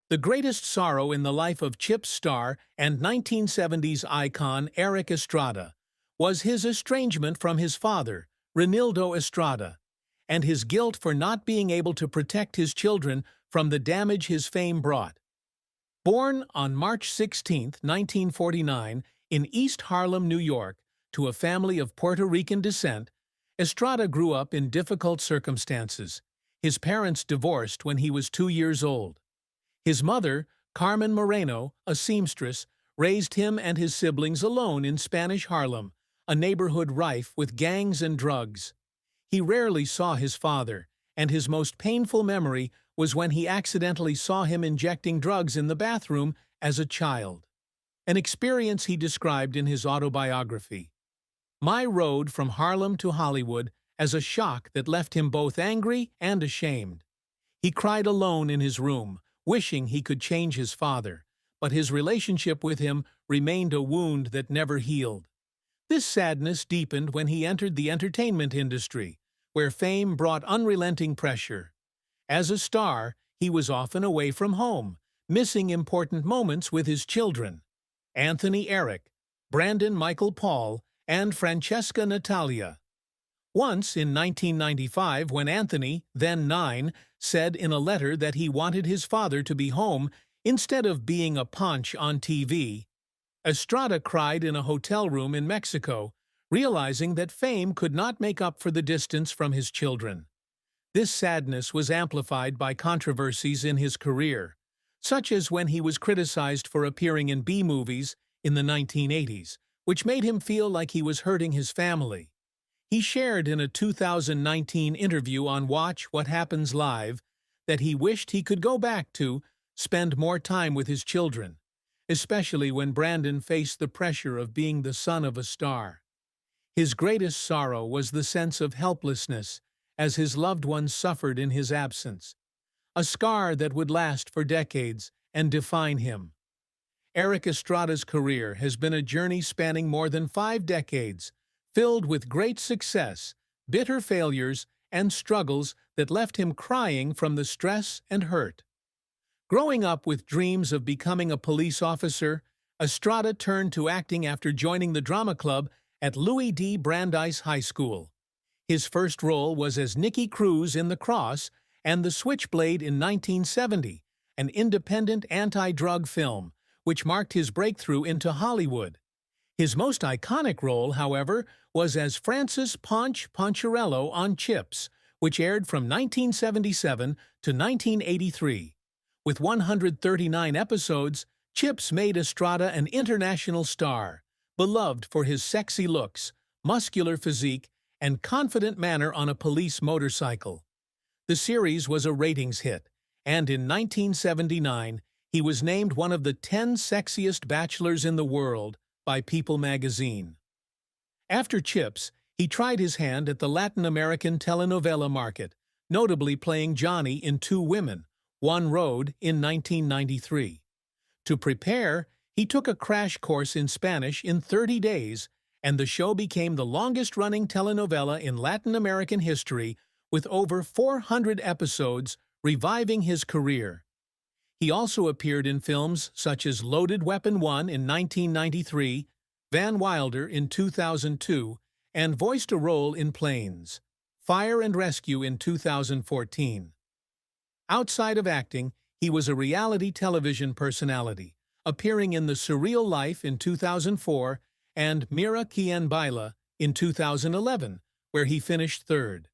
The greatest sorrow in the life of Chips star and 1970s icon Erik Estrada was his estrangement from his father, Renildo Estrada, and his guilt for not being able to protect his children from the damage his fame brought. Born on March 16, 1949, in East Harlem, New York, to a family of Puerto Rican descent, Estrada grew up in difficult circumstances. His parents divorced when he was 2 years old. His mother, Carmen Moreno, a seamstress, raised him and his siblings alone in Spanish Harlem, a neighborhood rife with gangs and drugs. He rarely saw his father, and his most painful memory was when he accidentally saw him injecting drugs in the bathroom as a child. An experience he described in his autobiography. "My road from Harlem to Hollywood as a shock that left him both angry and ashamed. He cried alone in his room, wishing he could change his father, but his relationship with him remained a wound that never healed. This sadness deepened when he entered the entertainment industry, where fame brought unrelenting pressure. As a star, he was often away from home, missing important moments with his children, Anthony Eric, Brandon Michael Paul, and Francesca Natalia. Once, in 1995, when Anthony, then 9, said in a letter that he wanted his father to be home instead of being a Ponch on TV, Estrada cried in a hotel room in Mexico, realizing that fame could not make up for the distance from his children. This sadness was amplified by controversies in his career, such as when he was criticized for appearing in B-movies in the 1980s, which made him feel like he was hurting his family. He shared in a 2019 interview on Watch What Happens Live that he wished he could go back to spend more time with his children, especially when Brandon faced the pressure of being the son of a star. His greatest sorrow was the sense of helplessness as his loved ones suffered in his absence, a scar that would last for decades and define him. Erik Estrada's career has been a journey spanning more than 5 decades, filled with great success, bitter failures, and struggles that left him crying from the stress and hurt. Growing up with dreams of becoming a police officer, Estrada turned to acting after joining the drama club at Louis D. Brandeis High School. His first role was as Nicky Cruz in The Cross and The Switchblade in 1970, an independent anti-drug film, which marked his breakthrough into Hollywood. His most iconic role, however, was as Francis Ponch Poncherello on Chips, which aired from 1977 to 1983. With 139 episodes, Chips made Estrada an international star, beloved for his sexy looks, muscular physique, and confident manner on a police motorcycle. The series was a ratings hit, and in 1979, he was named one of the 10 sexiest bachelors in the world by People magazine. After Chips, he tried his hand at the Latin American telenovela market, notably playing Johnny in Two Women, One Road in 1993. To prepare, he took a crash course in Spanish in 30 days, and the show became the longest-running telenovela in Latin American history, with over 400 episodes, reviving his career. He also appeared in films such as Loaded Weapon 1 in 1993, Van Wilder in 2002, and voiced a role in Planes, Fire and Rescue in 2014. Outside of acting, he was a reality television personality, appearing in The Surreal Life in 2004 and Mira Quien Baila in 2011, where he finished third.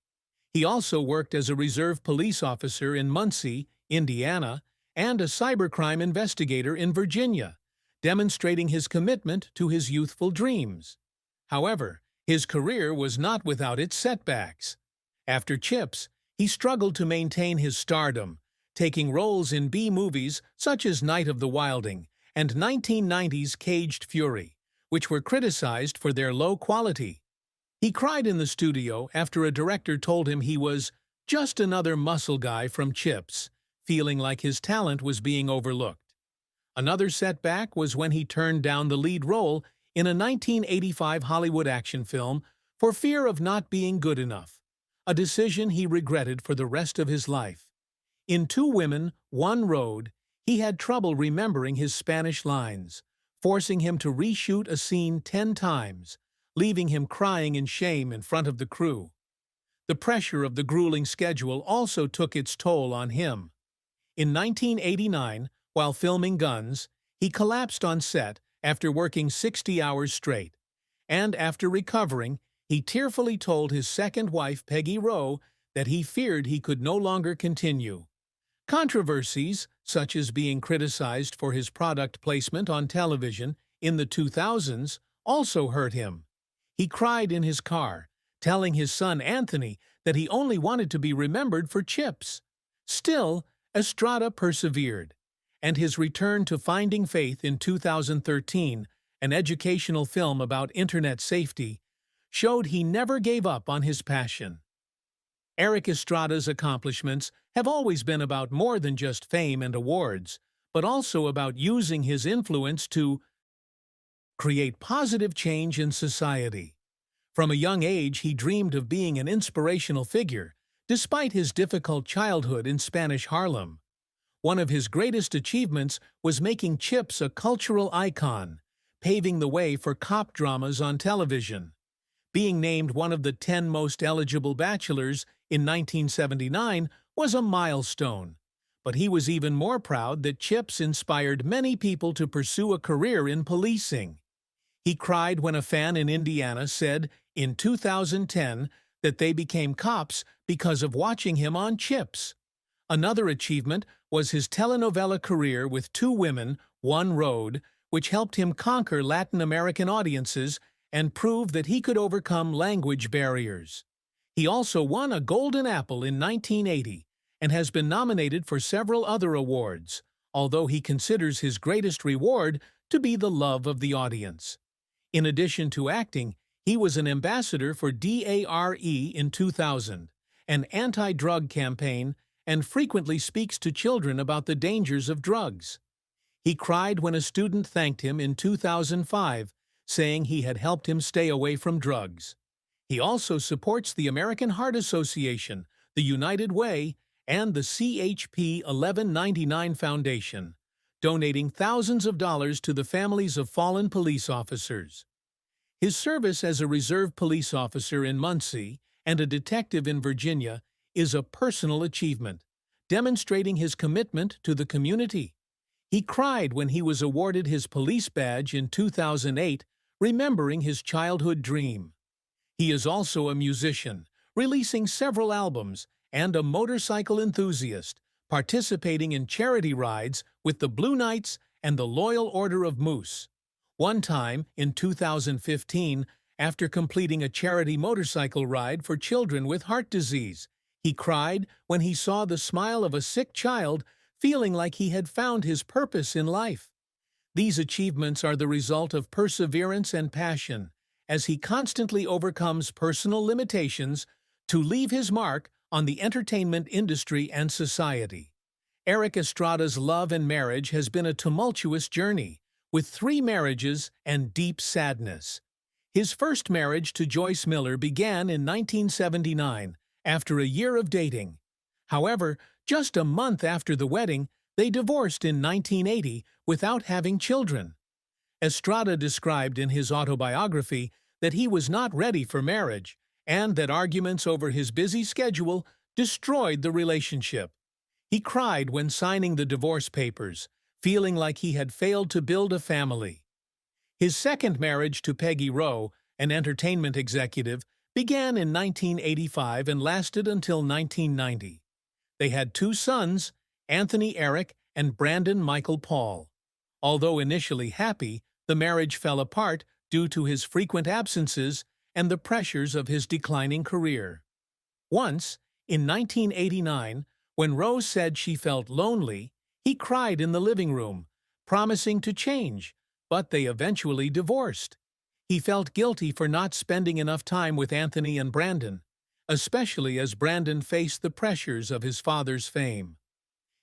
He also worked as a reserve police officer in Muncie, Indiana, and a cybercrime investigator in Virginia, demonstrating his commitment to his youthful dreams. However, his career was not without its setbacks. After Chips, he struggled to maintain his stardom, taking roles in B-movies such as Night of the Wilding and 1990's Caged Fury, which were criticized for their low quality. He cried in the studio after a director told him he was just another muscle guy from Chips, feeling like his talent was being overlooked. Another setback was when he turned down the lead role in a 1985 Hollywood action film for fear of not being good enough, a decision he regretted for the rest of his life. In Two Women, One Road, He had trouble remembering his Spanish lines, forcing him to reshoot a scene 10 times, leaving him crying in shame in front of the crew. The pressure of the grueling schedule also took its toll on him. In 1989, while filming Guns, he collapsed on set after working 60 hours straight, and after recovering, he tearfully told his second wife, Peggy Rowe, that he feared he could no longer continue. Controversies, such as being criticized for his product placement on television in the 2000s, also hurt him. He cried in his car, telling his son Anthony that he only wanted to be remembered for Chips. Still, Estrada persevered, and his return to Finding Faith in 2013, an educational film about internet safety, showed he never gave up on his passion. Erik Estrada's accomplishments have always been about more than just fame and awards, but also about using his influence to create positive change in society. From a young age, he dreamed of being an inspirational figure, despite his difficult childhood in Spanish Harlem. One of his greatest achievements was making Chips a cultural icon, paving the way for cop dramas on television. Being named one of the 10 most eligible bachelors in 1979 was a milestone, but he was even more proud that Chips inspired many people to pursue a career in policing. He cried when a fan in Indiana said, in 2010, that they became cops because of watching him on Chips. Another achievement was his telenovela career with 2 Women, One Road, which helped him conquer Latin American audiences and prove that he could overcome language barriers. He also won a Golden Apple in 1980 and has been nominated for several other awards, although he considers his greatest reward to be the love of the audience. In addition to acting, he was an ambassador for DARE in 2000, an anti-drug campaign, and frequently speaks to children about the dangers of drugs. He cried when a student thanked him in 2005, saying he had helped him stay away from drugs. He also supports the American Heart Association, the United Way, and the CHP 1199 Foundation, donating thousands of dollars to the families of fallen police officers. His service as a reserve police officer in Muncie and a detective in Virginia is a personal achievement, demonstrating his commitment to the community. He cried when he was awarded his police badge in 2008, remembering his childhood dream. He is also a musician, releasing several albums, and a motorcycle enthusiast, participating in charity rides with the Blue Knights and the Loyal Order of Moose. One time, in 2015, after completing a charity motorcycle ride for children with heart disease, he cried when he saw the smile of a sick child, feeling like he had found his purpose in life. These achievements are the result of perseverance and passion, as he constantly overcomes personal limitations to leave his mark on the entertainment industry and society. Erik Estrada's love and marriage has been a tumultuous journey, with 3 marriages and deep sadness. His first marriage to Joyce Miller began in 1979, after a year of dating. However, just a month after the wedding, they divorced in 1980 without having children. Estrada described in his autobiography that he was not ready for marriage, and that arguments over his busy schedule destroyed the relationship. He cried when signing the divorce papers, feeling like he had failed to build a family. His second marriage to Peggy Rowe, an entertainment executive, began in 1985 and lasted until 1990. They had 2 sons, Anthony Eric and Brandon Michael Paul. Although initially happy, the marriage fell apart due to his frequent absences and the pressures of his declining career. Once, in 1989, when Rose said she felt lonely, he cried in the living room, promising to change, but they eventually divorced. He felt guilty for not spending enough time with Anthony and Brandon, especially as Brandon faced the pressures of his father's fame.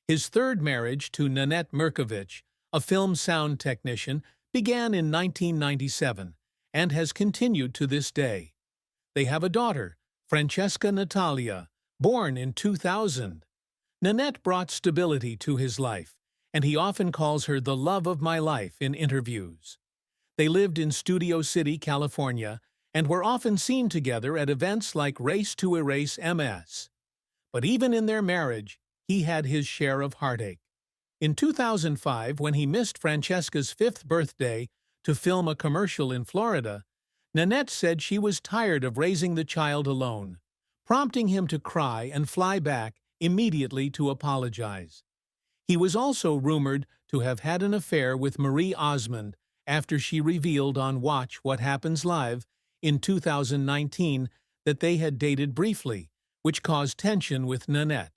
His third marriage to Nanette Mirkovich, a film sound technician, began in 1997 and has continued to this day. They have a daughter, Francesca Natalia, born in 2000. Nanette brought stability to his life, and he often calls her the love of my life in interviews. They lived in Studio City, California, and were often seen together at events like Race to Erase MS. But even in their marriage, he had his share of heartache. In 2005, when he missed Francesca's 5th birthday to film a commercial in Florida, Nanette said she was tired of raising the child alone, prompting him to cry and fly back immediately to apologize. He was also rumored to have had an affair with Marie Osmond after she revealed on Watch What Happens Live in 2019 that they had dated briefly, which caused tension with Nanette.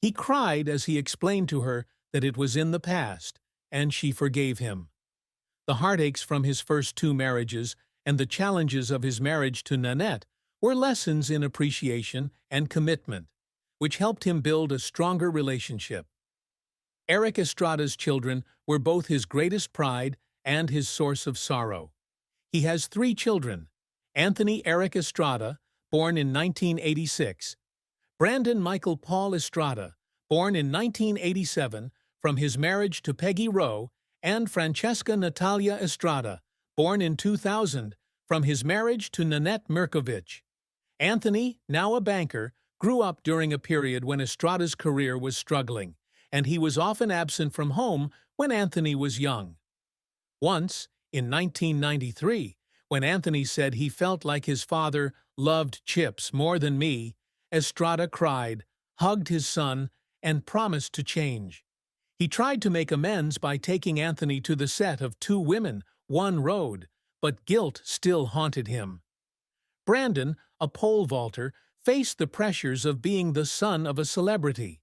He cried as he explained to her that it was in the past, and she forgave him. The heartaches from his first 2 marriages and the challenges of his marriage to Nanette were lessons in appreciation and commitment, which helped him build a stronger relationship. Erik Estrada's children were both his greatest pride and his source of sorrow. He has 3 children: Anthony Erik Estrada, born in 1986, Brandon Michael Paul Estrada, born in 1987 from his marriage to Peggy Rowe, and Francesca Natalia Estrada, born in 2000 from his marriage to Nanette Mirkovich. Anthony, now a banker, grew up during a period when Estrada's career was struggling, and he was often absent from home when Anthony was young. Once, in 1993, when Anthony said he felt like his father loved chips more than me, Estrada cried, hugged his son, and promised to change. He tried to make amends by taking Anthony to the set of 2 Women, One Road, but guilt still haunted him. Brandon, a pole vaulter, faced the pressures of being the son of a celebrity.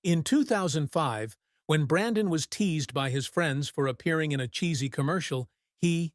In 2005, when Brandon was teased by his friends for appearing in a cheesy commercial, he